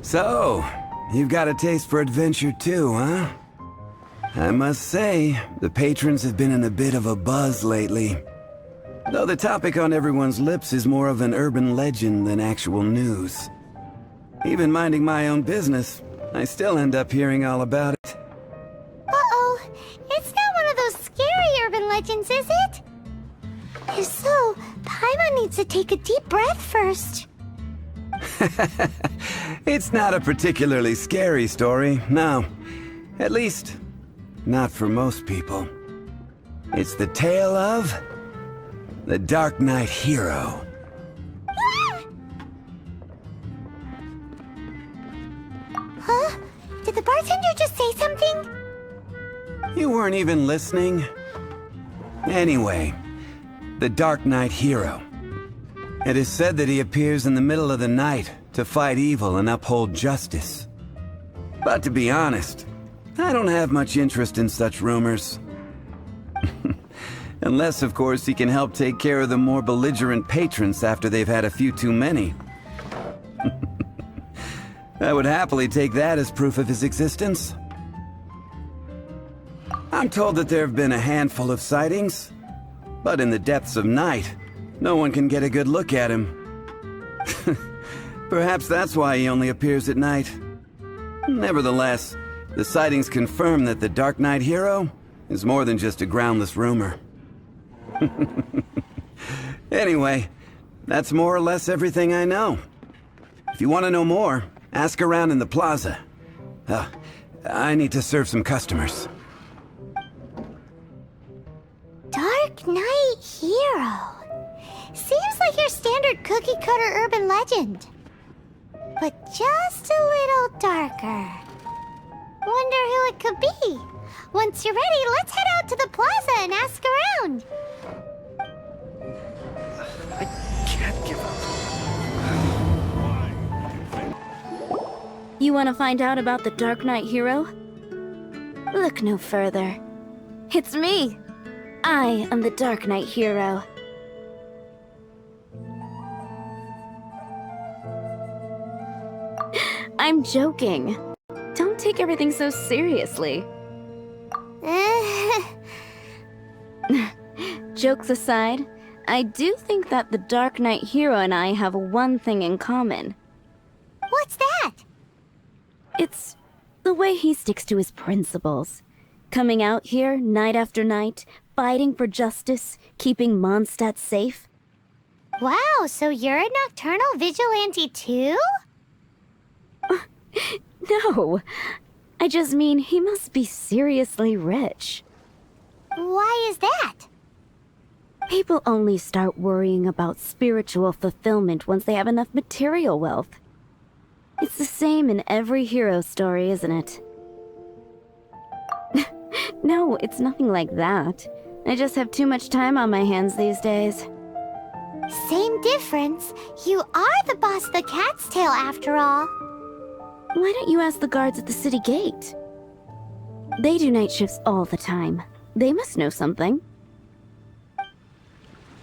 So, you've got a taste for adventure too, huh? I must say, the patrons have been in a bit of a buzz lately. Though the topic on everyone's lips is more of an urban legend than actual news. Even minding my own business, I still end up hearing all about it. Uh-oh. It's not one of those scary urban legends, is it? If so, Paimon needs to take a deep breath first. It's not a particularly scary story, no. At least, not for most people. It's the tale of the Darknight hero. Huh? Did the bartender just say something? You weren't even listening? Anyway, the Darknight hero. It is said that he appears in the middle of the night to fight evil and uphold justice. But to be honest, I don't have much interest in such rumors. Unless, of course, he can help take care of the more belligerent patrons after they've had a few too many. I would happily take that as proof of his existence. I'm told that there have been a handful of sightings, but in the depths of night, no one can get a good look at him. Perhaps that's why he only appears at night. Nevertheless, the sightings confirm that the Darknight hero is more than just a groundless rumor. Anyway, that's more or less everything I know. If you want to know more, ask around in the plaza. I need to serve some customers. Darknight hero. Seems like your standard cookie-cutter urban legend. But just a little darker. Wonder who it could be. Once you're ready, let's head out to the plaza and ask around. I can't give up. You want to find out about the Darknight hero? Look no further. It's me. I am the Darknight hero. I'm joking. Don't take everything so seriously. Jokes aside, I do think that the Darknight hero and I have one thing in common. What's that? It's the way he sticks to his principles. Coming out here night after night, fighting for justice, keeping Mondstadt safe. Wow, so you're a nocturnal vigilante too? No, I just mean he must be seriously rich. Why is that? People only start worrying about spiritual fulfillment once they have enough material wealth. It's the same in every hero story, isn't it? No, it's nothing like that. I just have too much time on my hands these days. Same difference. You are the boss of the Cat's Tail after all. Why don't you ask the guards at the city gate? They do night shifts all the time. They must know something.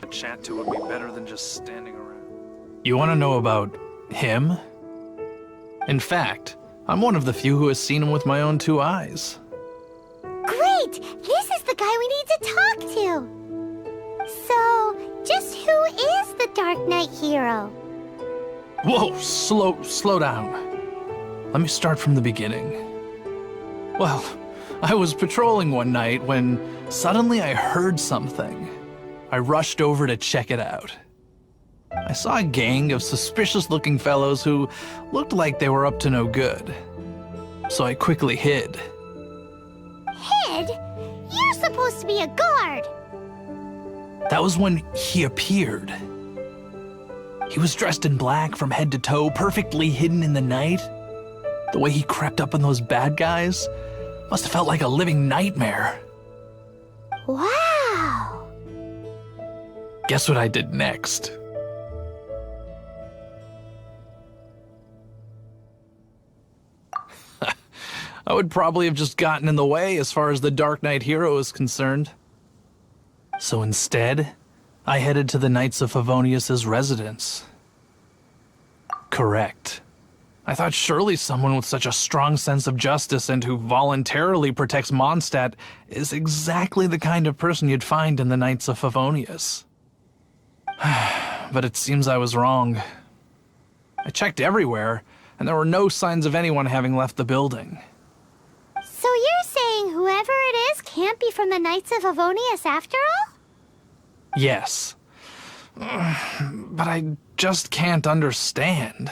A chat to would be better than just standing around. You want to know about him? In fact, I'm one of the few who has seen him with my own two eyes. Great! This is the guy we need to talk to! So, just who is the Darknight hero? Whoa, slow down. Let me start from the beginning. Well, I was patrolling one night when suddenly I heard something. I rushed over to check it out. I saw a gang of suspicious-looking fellows who looked like they were up to no good. So I quickly hid. Hid? You're supposed to be a guard! That was when he appeared. He was dressed in black from head to toe, perfectly hidden in the night. The way he crept up on those bad guys must have felt like a living nightmare. Wow! Guess what I did next? I would probably have just gotten in the way as far as the Darknight hero is concerned. So instead, I headed to the Knights of Favonius's residence. Correct. I thought surely someone with such a strong sense of justice and who voluntarily protects Mondstadt is exactly the kind of person you'd find in the Knights of Favonius. But it seems I was wrong. I checked everywhere, and there were no signs of anyone having left the building. So you're saying whoever it is can't be from the Knights of Favonius after all? Yes. But I just can't understand.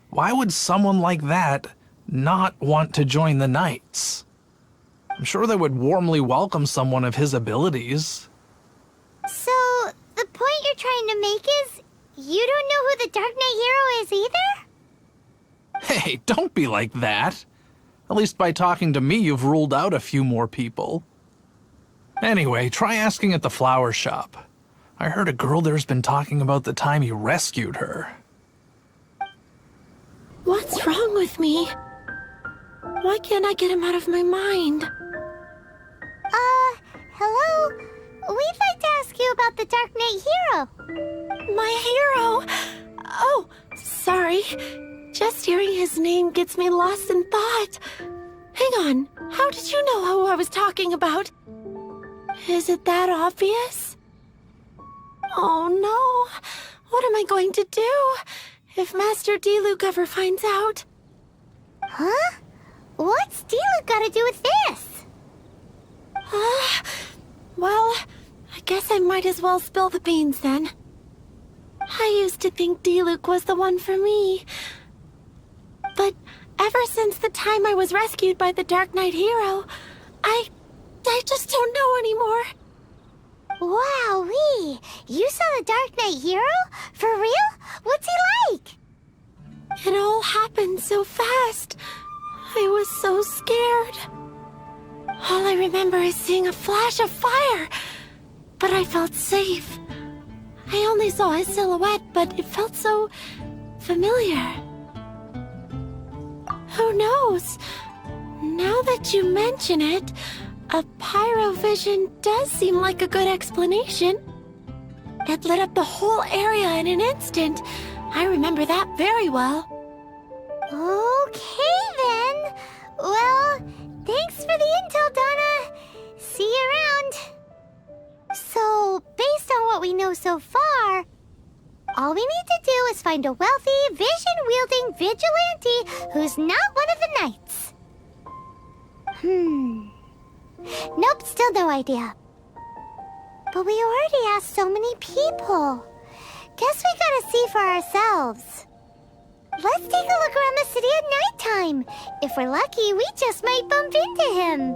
Why would someone like that not want to join the Knights? I'm sure they would warmly welcome someone of his abilities. So, the point you're trying to make is you don't know who the Dark Knight hero is either? Hey, don't be like that. At least by talking to me, you've ruled out a few more people. Anyway, try asking at the flower shop. I heard a girl there's been talking about the time you rescued her. What's wrong with me? Why can't I get him out of my mind? Hello? We'd like to ask you about the Dark Knight hero. My hero! Oh, sorry. Just hearing his name gets me lost in thought. Hang on, how did you know who I was talking about? Is it that obvious? Oh no, what am I going to do if Master Diluc ever finds out? Huh? What's Diluc got to do with this? Well, I guess I might as well spill the beans then. I used to think Diluc was the one for me. But ever since the time I was rescued by the Dark Knight hero, I just don't know anymore. Wowee! You saw the Dark Knight hero? For real? What's he like? It all happened so fast. I was so scared. All I remember is seeing a flash of fire, but I felt safe. I only saw his silhouette, but it felt so familiar. Who knows? Now that you mention it, a pyrovision does seem like a good explanation. It lit up the whole area in an instant. I remember that very well. Okay then. Well, thanks for the intel, Donna. See you around. So, based on what we know so far, all we need to do is find a wealthy, vision-wielding vigilante who's not one of the knights. Nope, still no idea. But we already asked so many people. Guess we gotta see for ourselves. Let's take a look around the city at nighttime. If we're lucky, we just might bump into him.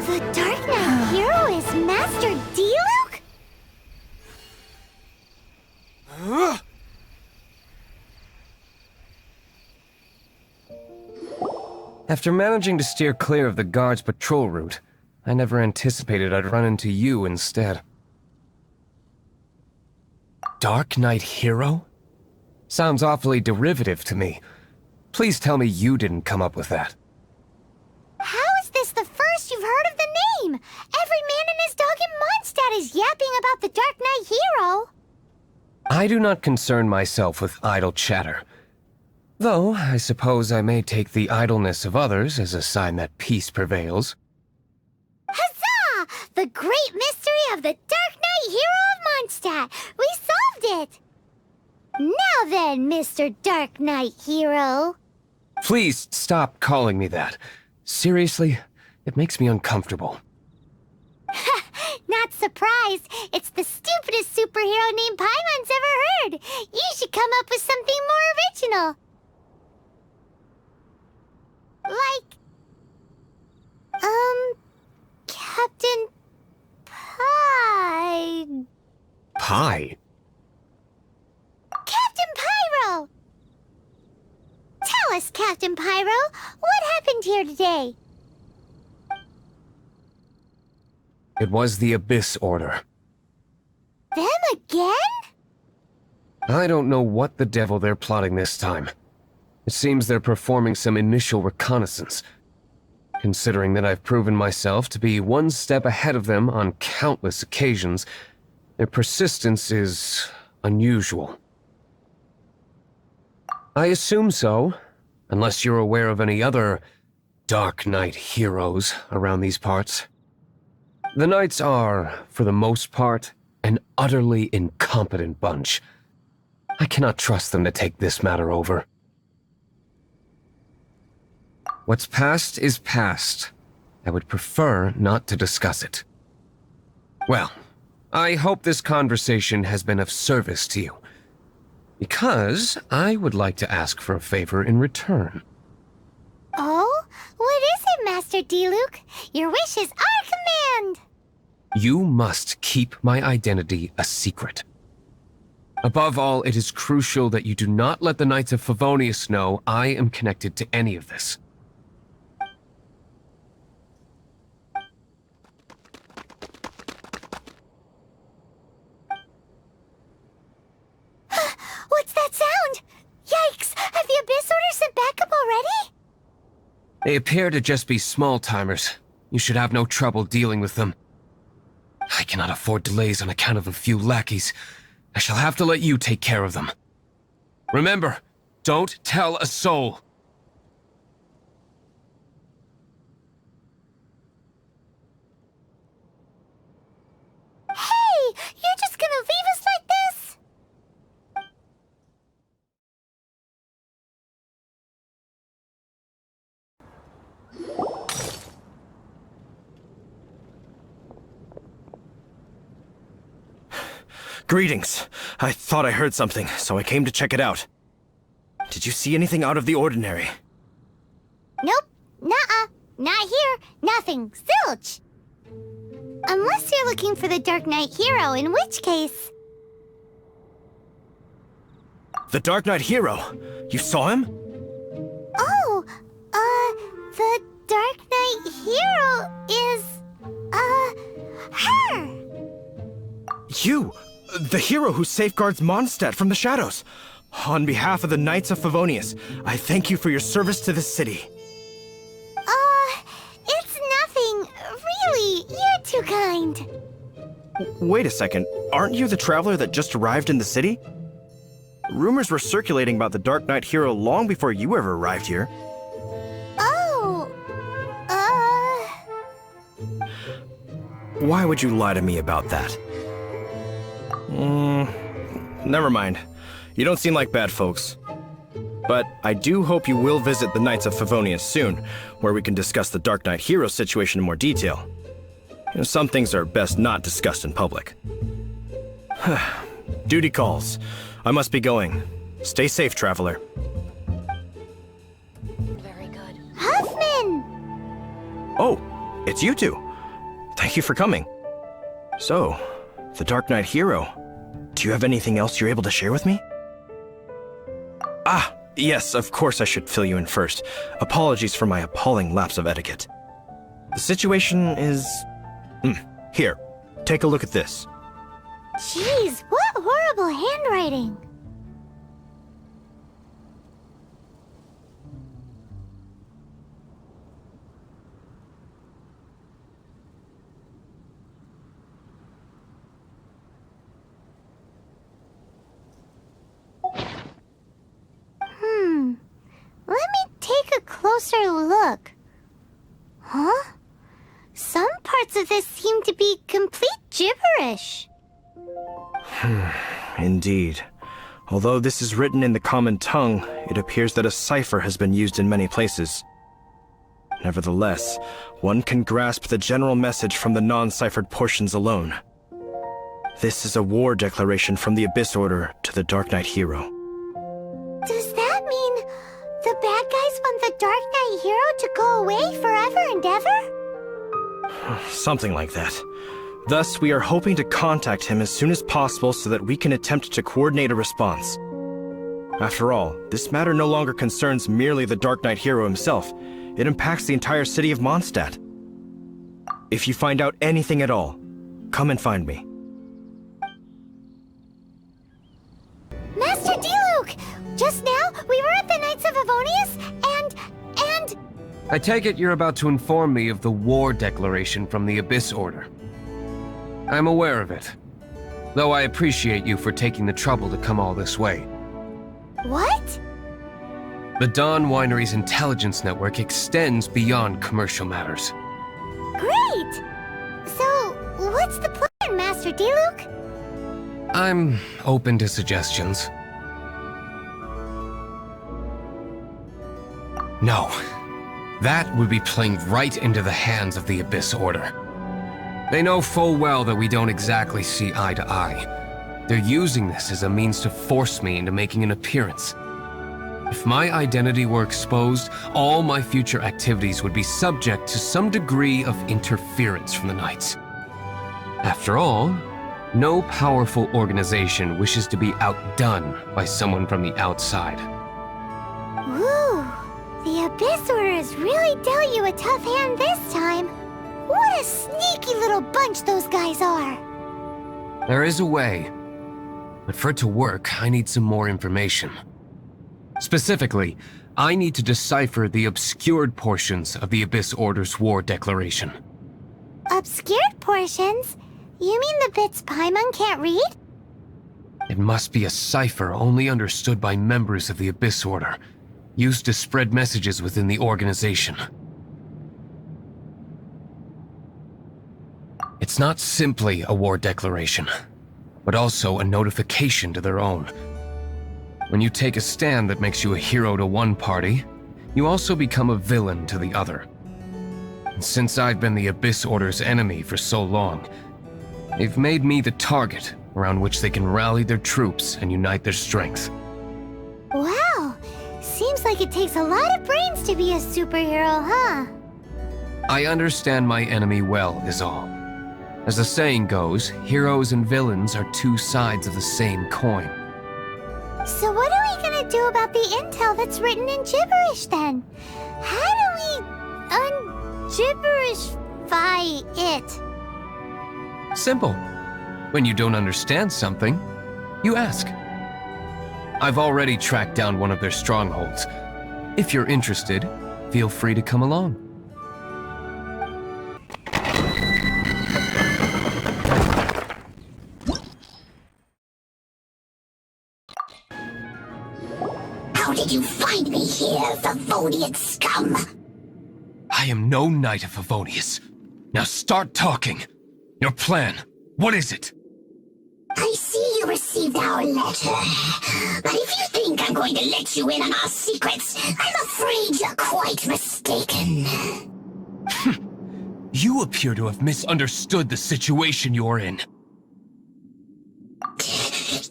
The Dark Knight hero is Master Diluc? After managing to steer clear of the guards' patrol route, I never anticipated I'd run into you instead. Dark Knight hero? Sounds awfully derivative to me. Please tell me you didn't come up with that. How is this the first you've heard of the name? Every man and his dog in Mondstadt is yapping about the Dark Knight hero. I do not concern myself with idle chatter. Though, I suppose I may take the idleness of others as a sign that peace prevails. Huzzah! The great mystery of the Dark Knight hero of Mondstadt! We solved it! Now then, Mr. Dark Knight hero. Please stop calling me that. Seriously, it makes me uncomfortable. Not surprised. It's the stupidest superhero name Paimon's ever heard. You should come up with something more original. Like, Captain Pie. Pie? Captain Pyro! Tell us, Captain Pyro, what happened here today? It was the Abyss Order. Them again? I don't know what the devil they're plotting this time. It seems they're performing some initial reconnaissance. Considering that I've proven myself to be one step ahead of them on countless occasions, their persistence is unusual. I assume so, unless you're aware of any other Darknight heroes around these parts. The Knights are, for the most part, an utterly incompetent bunch. I cannot trust them to take this matter over. What's past is past. I would prefer not to discuss it. Well, I hope this conversation has been of service to you, because I would like to ask for a favor in return. Oh? What is it, Master Diluc? Your wish is our command! You must keep my identity a secret. Above all, it is crucial that you do not let the Knights of Favonius know I am connected to any of this. What's that sound? Yikes! Have the Abyss Order sent backup already? They appear to just be small-timers. You should have no trouble dealing with them. I cannot afford delays on account of a few lackeys. I shall have to let you take care of them. Remember, don't tell a soul. Hey! You're just gonna leave us like this? Greetings. I thought I heard something, so I came to check it out. Did you see anything out of the ordinary? Nope. Nuh-uh. Not here. Nothing. Zilch. Unless you're looking for the Darknight hero, in which case... The Darknight hero? You saw him? Oh, the Darknight hero is, her! You! The hero who safeguards Mondstadt from the shadows. On behalf of the Knights of Favonius, I thank you for your service to this city. It's nothing. Really, you're too kind. Wait a second, aren't you the traveler that just arrived in the city? Rumors were circulating about the Darknight hero long before you ever arrived here. Oh, Why would you lie to me about that? Never mind. You don't seem like bad folks. But I do hope you will visit the Knights of Favonius soon, where we can discuss the Darknight hero situation in more detail. Some things are best not discussed in public. Duty calls. I must be going. Stay safe, traveler. Very good. Huffman! Oh, it's you two. Thank you for coming. So, the Darknight hero. Do you have anything else you're able to share with me? Ah, yes, of course I should fill you in first. Apologies for my appalling lapse of etiquette. The situation is... Here, take a look at this. Jeez, what horrible handwriting. Let me take a closer look. Huh? Some parts of this seem to be complete gibberish. Indeed. Although this is written in the common tongue, it appears that a cipher has been used in many places. Nevertheless, one can grasp the general message from the non-ciphered portions alone. This is a war declaration from the Abyss Order to the Darknight hero. Does that mean the bad guys want the Darknight hero to go away forever and ever? Something like that. Thus, we are hoping to contact him as soon as possible so that we can attempt to coordinate a response. After all, this matter no longer concerns merely the Darknight hero himself. It impacts the entire city of Mondstadt. If you find out anything at all, come and find me. Master Diluc! Just now, we were at the Knights of Avonius, and... I take it you're about to inform me of the war declaration from the Abyss Order. I'm aware of it, though I appreciate you for taking the trouble to come all this way. What? The Dawn Winery's intelligence network extends beyond commercial matters. Great! So, what's the plan, Master Diluc? I'm open to suggestions. No. That would be playing right into the hands of the Abyss Order. They know full well that we don't exactly see eye to eye. They're using this as a means to force me into making an appearance. If my identity were exposed, all my future activities would be subject to some degree of interference from the Knights. After all, no powerful organization wishes to be outdone by someone from the outside. Woo! The Abyss Order has really dealt you a tough hand this time. What a sneaky little bunch those guys are! There is a way, but for it to work, I need some more information. Specifically, I need to decipher the obscured portions of the Abyss Order's war declaration. Obscured portions? You mean the bits Paimon can't read? It must be a cipher only understood by members of the Abyss Order, used to spread messages within the organization. It's not simply a war declaration, but also a notification to their own. When you take a stand that makes you a hero to one party, you also become a villain to the other. And since I've been the Abyss Order's enemy for so long, they've made me the target around which they can rally their troops and unite their strength. Wow! Seems like it takes a lot of brains to be a superhero, huh? I understand my enemy well, is all. As the saying goes, heroes and villains are two sides of the same coin. So what are we gonna do about the intel that's written in gibberish then? How do we un-gibberishify it? Simple. When you don't understand something, you ask. I've already tracked down one of their strongholds. If you're interested, feel free to come along. How did you find me here, Favonian scum? I am no Knight of Favonius. Now start talking. Your plan, what is it? I see you received our letter. But if you think I'm going to let you in on our secrets, I'm afraid you're quite mistaken. You appear to have misunderstood the situation you're in.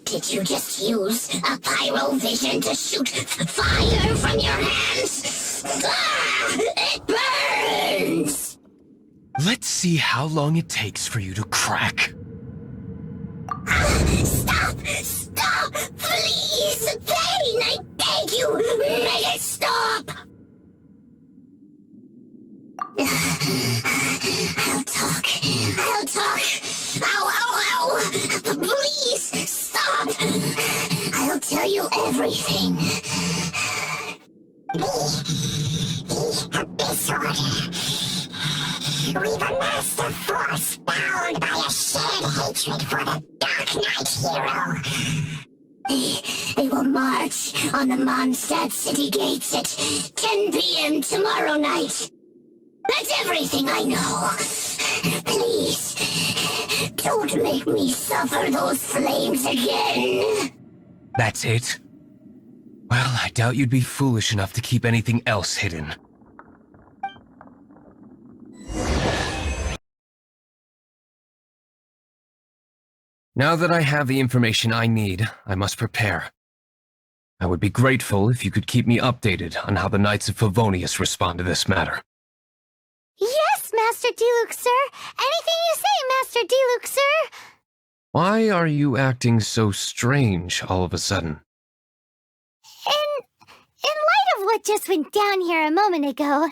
Did you just use a pyrovision to shoot fire from your hands? Ah, it burns! Let's see how long it takes for you to crack. Stop! Stop! Please! Pain! I beg you! Make it stop! I'll talk. I'll talk. Ow, ow, ow! Please, stop! I'll tell you everything. The Abyss Order. We've amassed a force bound by a shared hatred for the Darknight hero. They will march on the Mondstadt city gates at 10 p.m. tomorrow night. That's everything I know. Please, don't make me suffer those flames again. That's it? Well, I doubt you'd be foolish enough to keep anything else hidden. Now that I have the information I need, I must prepare. I would be grateful if you could keep me updated on how the Knights of Favonius respond to this matter. Yes, Master Diluc, sir! Anything you say, Master Diluc, sir! Why are you acting so strange all of a sudden? In light of what just went down here a moment ago,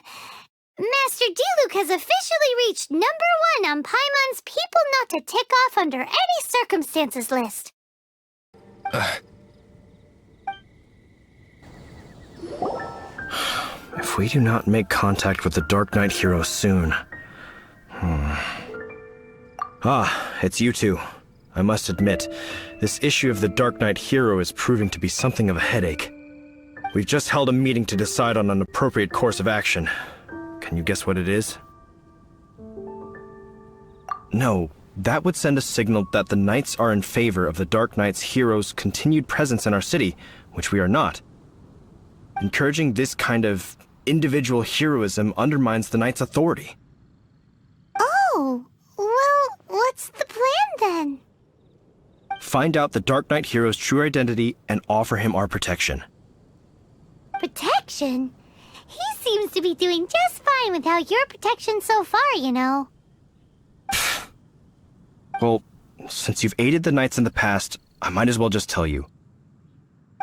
Master Diluc has officially reached #1 on Paimon's People Not to Tick Off Under Any Circumstances list. If we do not make contact with the Darknight hero soon... Ah, it's you two. I must admit, this issue of the Darknight hero is proving to be something of a headache. We've just held a meeting to decide on an appropriate course of action. Can you guess what it is? No, that would send a signal that the Knights are in favor of the Darknight's hero's continued presence in our city, which we are not. Encouraging this kind of individual heroism undermines the Knight's authority. Oh, well, what's the plan then? Find out the Darknight hero's true identity and offer him our protection. Protection? He seems to be doing just fine without your protection so far, you know. Well, since you've aided the Knights in the past, I might as well just tell you.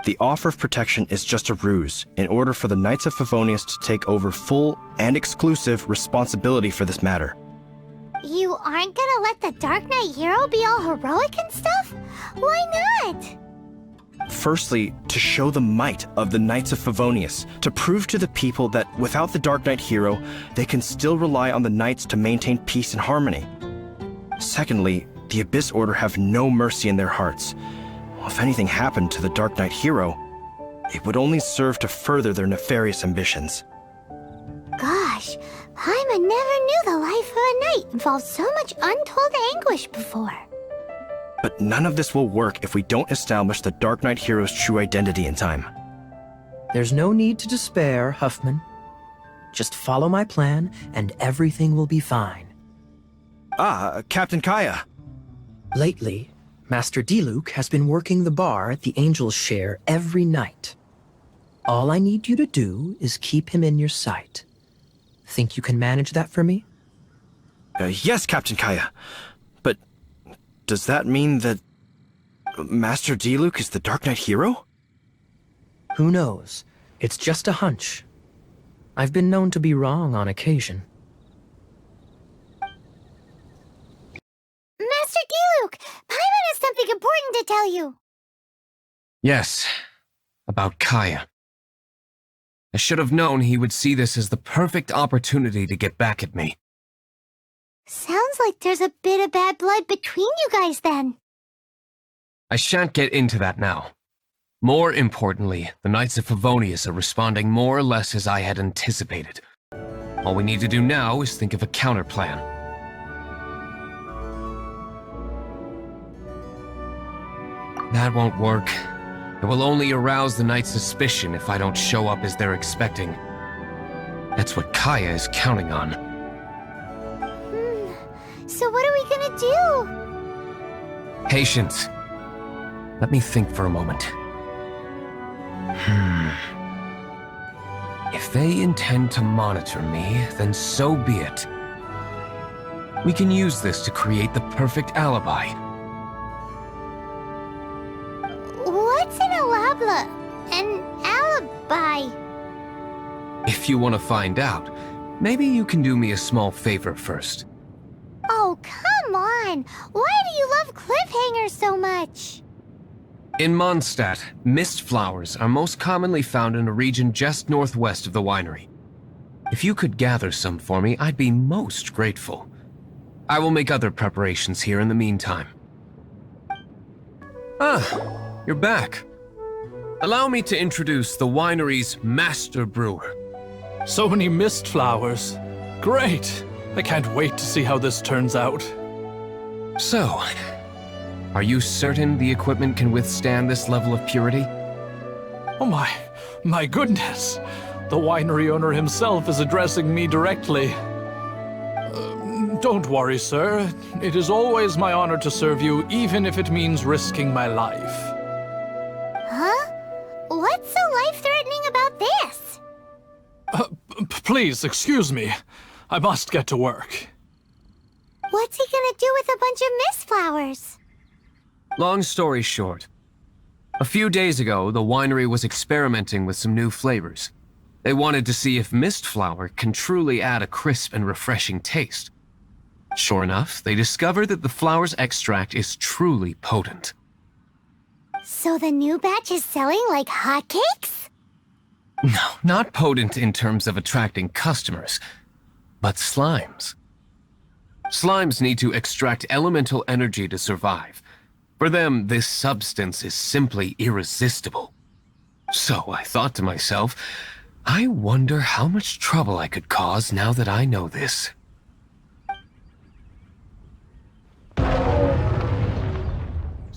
The offer of protection is just a ruse in order for the Knights of Favonius to take over full and exclusive responsibility for this matter. You aren't gonna let the Darknight hero be all heroic and stuff? Why not? Firstly, to show the might of the Knights of Favonius, to prove to the people that without the Darknight hero, they can still rely on the Knights to maintain peace and harmony. Secondly, the Abyss Order have no mercy in their hearts. If anything happened to the Darknight hero, it would only serve to further their nefarious ambitions. Gosh, Paimon never knew the life of a knight involved so much untold anguish before. But none of this will work if we don't establish the Darknight hero's true identity in time. There's no need to despair, Huffman. Just follow my plan, and everything will be fine. Ah, Captain Kaya. Lately, Master Diluc has been working the bar at the Angel's Share every night. All I need you to do is keep him in your sight. Think you can manage that for me? Yes, Captain Kaya. But does that mean that Master Diluc is the Darknight hero? Who knows? It's just a hunch. I've been known to be wrong on occasion. Master Diluc, Paimon has something important to tell you. Yes, about Kaya. I should have known he would see this as the perfect opportunity to get back at me. Sounds like there's a bit of bad blood between you guys then. I shan't get into that now. More importantly, the Knights of Favonius are responding more or less as I had anticipated. All we need to do now is think of a counterplan. That won't work. It will only arouse the Knights' suspicion if I don't show up as they're expecting. That's what Kaya is counting on. So what are we gonna do? Patience. Let me think for a moment. If they intend to monitor me, then so be it. We can use this to create the perfect alibi. What's an alabla? An alibi? If you want to find out, maybe you can do me a small favor first. Oh, come on! Why do you love cliffhangers so much? In Mondstadt, mist flowers are most commonly found in a region just northwest of the winery. If you could gather some for me, I'd be most grateful. I will make other preparations here in the meantime. Ah, you're back. Allow me to introduce the winery's master brewer. So many mist flowers. Great! I can't wait to see how this turns out. So, are you certain the equipment can withstand this level of purity? Oh my goodness! The winery owner himself is addressing me directly. Don't worry, sir. It is always my honor to serve you, even if it means risking my life. Huh? What's so life-threatening about this? Please, excuse me. I must get to work. What's he gonna do with a bunch of mist flowers? Long story short, a few days ago, the winery was experimenting with some new flavors. They wanted to see if mist flower can truly add a crisp and refreshing taste. Sure enough, they discovered that the flower's extract is truly potent. So the new batch is selling like hotcakes? No, not potent in terms of attracting customers, but slimes. Slimes need to extract elemental energy to survive. For them, this substance is simply irresistible. So I thought to myself, I wonder how much trouble I could cause now that I know this.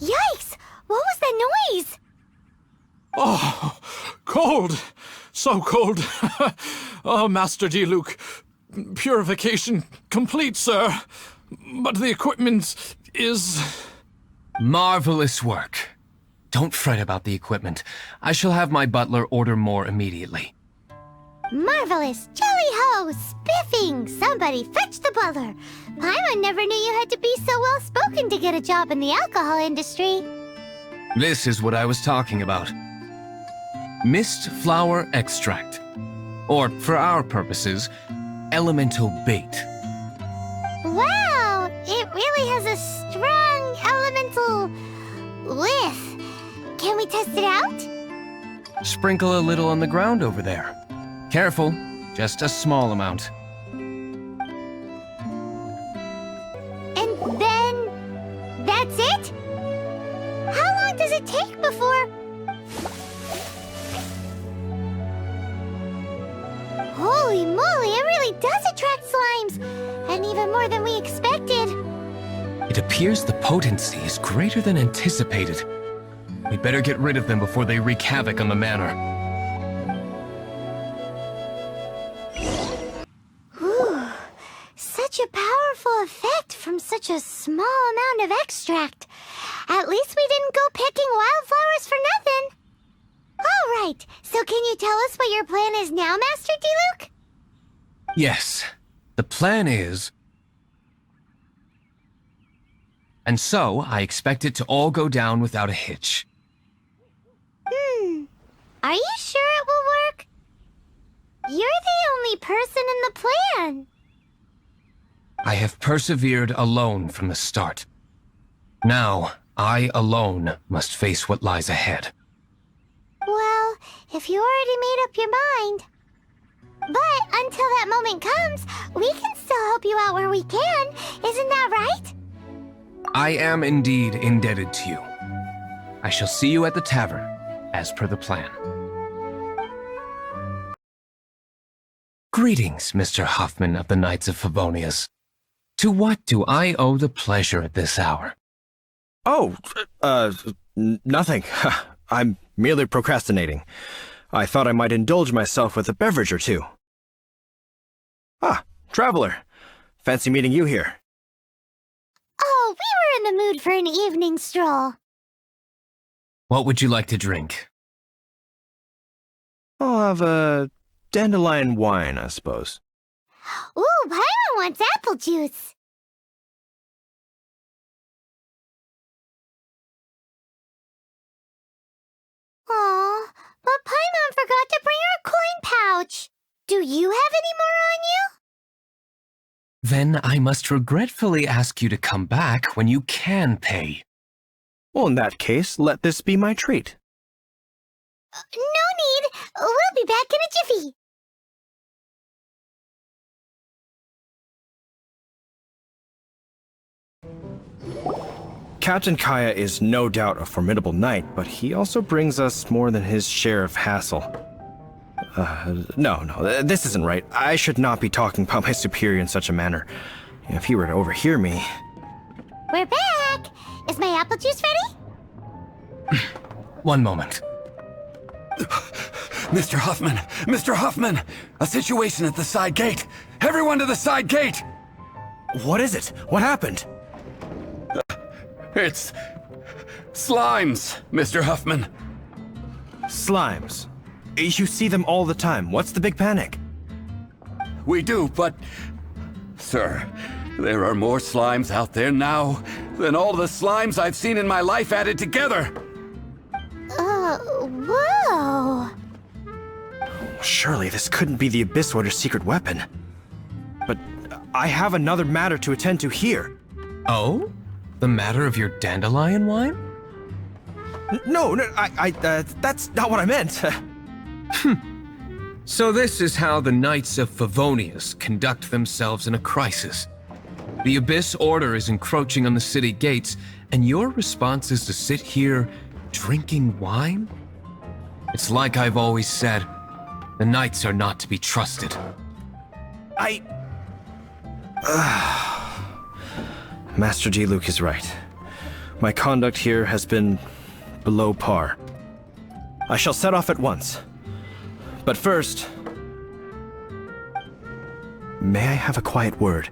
Yikes! What was that noise? Oh, cold! So cold! Oh, Master Diluc, purification complete, sir. But the equipment is... Marvelous work. Don't fret about the equipment. I shall have my butler order more immediately. Marvelous! Jolly-ho! Spiffing! Somebody fetch the butler! Paimon never knew you had to be so well-spoken to get a job in the alcohol industry. This is what I was talking about. Mist flower extract. Or, for our purposes, elemental bait. Wow! It really has a strong elemental whiff. Can we test it out? Sprinkle a little on the ground over there. Careful, just a small amount. And then... that's it? How long does it take before... Holy moly, it really does attract slimes! And even more than we expected. It appears the potency is greater than anticipated. We'd better get rid of them before they wreak havoc on the manor. Whew. Such a powerful effect from such a small amount of extract. At least we didn't go picking wildflowers for nothing. All right, so can you tell us what your plan is now, Master Diluc? Yes, the plan is... And so, I expect it to all go down without a hitch. Are you sure it will work? You're the only person in the plan. I have persevered alone from the start. Now, I alone must face what lies ahead. Well, if you already made up your mind. But until that moment comes, we can still help you out where we can. Isn't that right? I am indeed indebted to you. I shall see you at the tavern, as per the plan. Greetings, Mr. Hoffman of the Knights of Favonius. To what do I owe the pleasure at this hour? Oh, nothing. I'm merely procrastinating. I thought I might indulge myself with a beverage or two. Ah, traveler. Fancy meeting you here. Oh, we were in the mood for an evening stroll. What would you like to drink? I'll have a dandelion wine, I suppose. Ooh, Paimon wants apple juice. Aw, but Paimon forgot to bring her coin pouch. Do you have any more on you? Then I must regretfully ask you to come back when you can pay. Well, in that case, let this be my treat. No need. We'll be back in a jiffy. Captain Kaya is no doubt a formidable knight, but he also brings us more than his share of hassle. No, this isn't right. I should not be talking about my superior in such a manner. If he were to overhear me... We're back. Is my apple juice ready? One moment. Mr. Hoffman! Mr. Hoffman! A situation at the side gate! Everyone to the side gate! What is it? What happened? It's... slimes, Mr. Huffman. Slimes. You see them all the time. What's the big panic? We do, but... Sir, there are more slimes out there now than all the slimes I've seen in my life added together. Whoa. Surely this couldn't be the Abyss Order's secret weapon. But I have another matter to attend to here. Oh? The matter of your dandelion wine? No, that's not what I meant. So this is how the Knights of Favonius conduct themselves in a crisis. The Abyss Order is encroaching on the city gates, and your response is to sit here drinking wine? It's like I've always said, the Knights are not to be trusted. Master Diluc is right. My conduct here has been below par. I shall set off at once. But first, may I have a quiet word?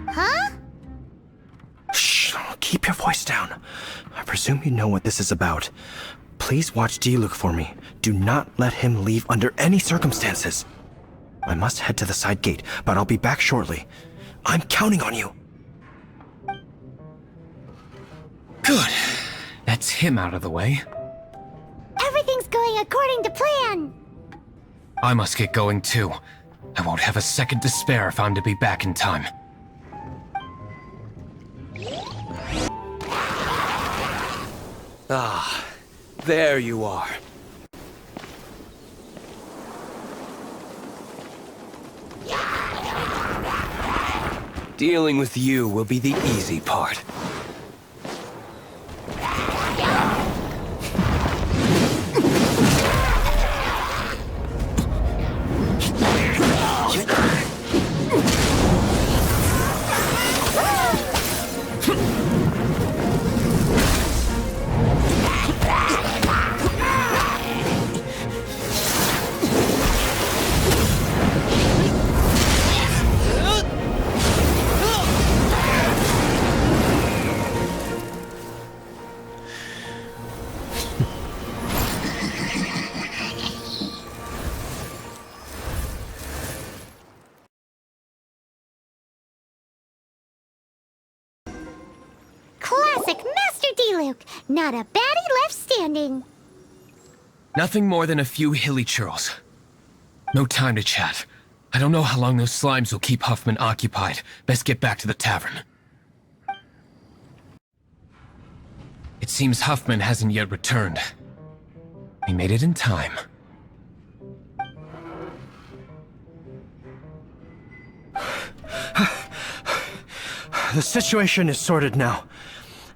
Huh? Shh, keep your voice down. I presume you know what this is about. Please watch Diluc for me. Do not let him leave under any circumstances. I must head to the side gate, but I'll be back shortly. I'm counting on you. Good. That's him out of the way. Everything's going according to plan. I must get going too. I won't have a second to spare if I'm to be back in time. Ah, there you are. Dealing with you will be the easy part. Classic Master Diluc. Not a baddie left standing. Nothing more than a few hilly churls. No time to chat. I don't know how long those slimes will keep Huffman occupied. Best get back to the tavern. It seems Huffman hasn't yet returned. He made it in time. The situation is sorted now.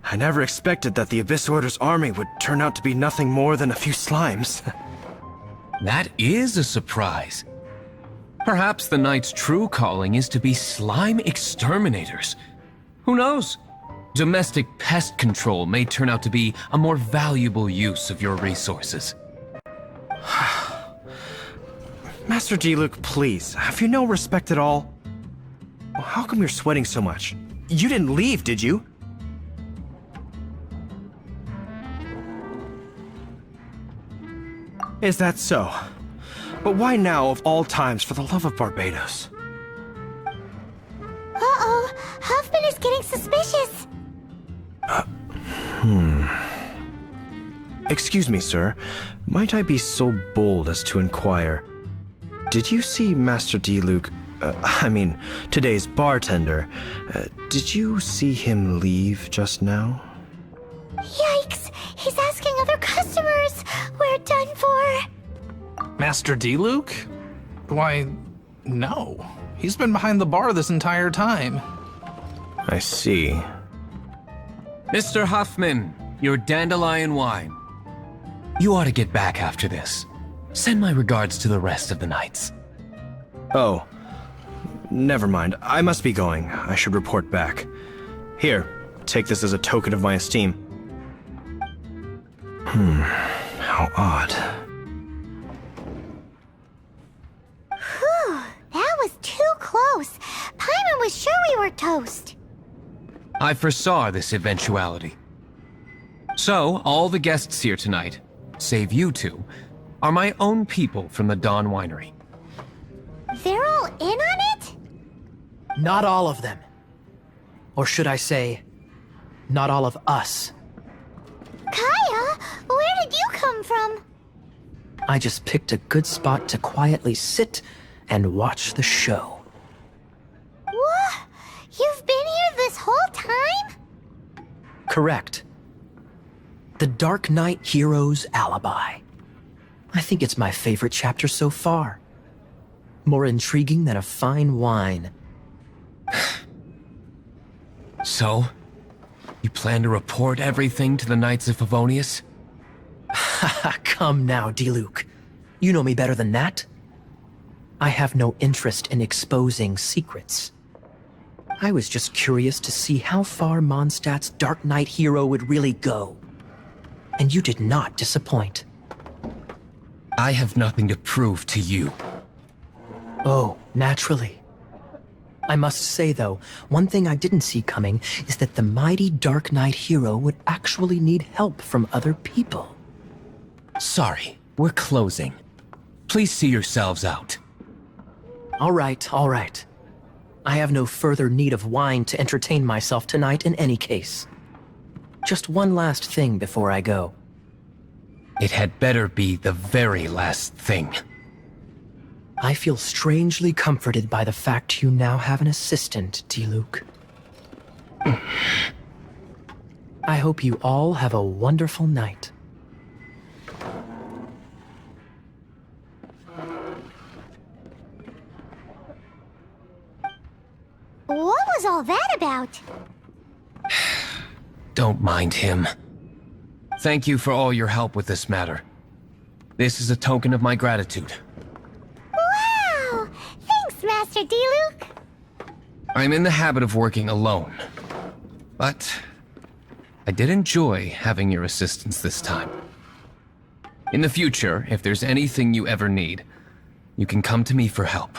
I never expected that the Abyss Order's army would turn out to be nothing more than a few slimes. That is a surprise. Perhaps the Knight's true calling is to be slime exterminators. Who knows? Domestic pest control may turn out to be a more valuable use of your resources. Master Diluc, please, have you no respect at all? How come you're sweating so much? You didn't leave, did you? Is that so? But why now, of all times, for the love of Barbados? Uh-oh, Huffman is getting suspicious. Excuse me, sir. Might I be so bold as to inquire? Did you see Master Diluc, today's bartender? Did you see him leave just now? Yikes, he's asking other customers. We're done for. Master Diluc? Why, no. He's been behind the bar this entire time. I see. Mr. Huffman, your dandelion wine. You ought to get back after this. Send my regards to the rest of the Knights. Oh, never mind. I must be going. I should report back. Here, take this as a token of my esteem. How odd. Whew, that was too close. Paimon was sure we were toast. I foresaw this eventuality. So, all the guests here tonight, save you two, are my own people from the Dawn Winery. They're all in on it? Not all of them. Or should I say, not all of us. Kaya, where did you come from? I just picked a good spot to quietly sit and watch the show. What? You've been here this whole time? Correct. The Darknight hero's alibi. I think it's my favorite chapter so far. More intriguing than a fine wine. So, you plan to report everything to the Knights of Favonius? Haha, come now, Diluc. You know me better than that. I have no interest in exposing secrets. I was just curious to see how far Mondstadt's Darknight hero would really go. And you did not disappoint. I have nothing to prove to you. Oh, naturally. I must say, though, one thing I didn't see coming is that the mighty Darknight hero would actually need help from other people. Sorry, we're closing. Please see yourselves out. All right, all right. I have no further need of wine to entertain myself tonight in any case. Just one last thing before I go. It had better be the very last thing. I feel strangely comforted by the fact you now have an assistant, Diluc. I hope you all have a wonderful night. What was all that about? Don't mind him. Thank you for all your help with this matter. This is a token of my gratitude. Wow! Thanks, Master Diluc. I'm in the habit of working alone. But I did enjoy having your assistance this time. In the future, if there's anything you ever need, you can come to me for help.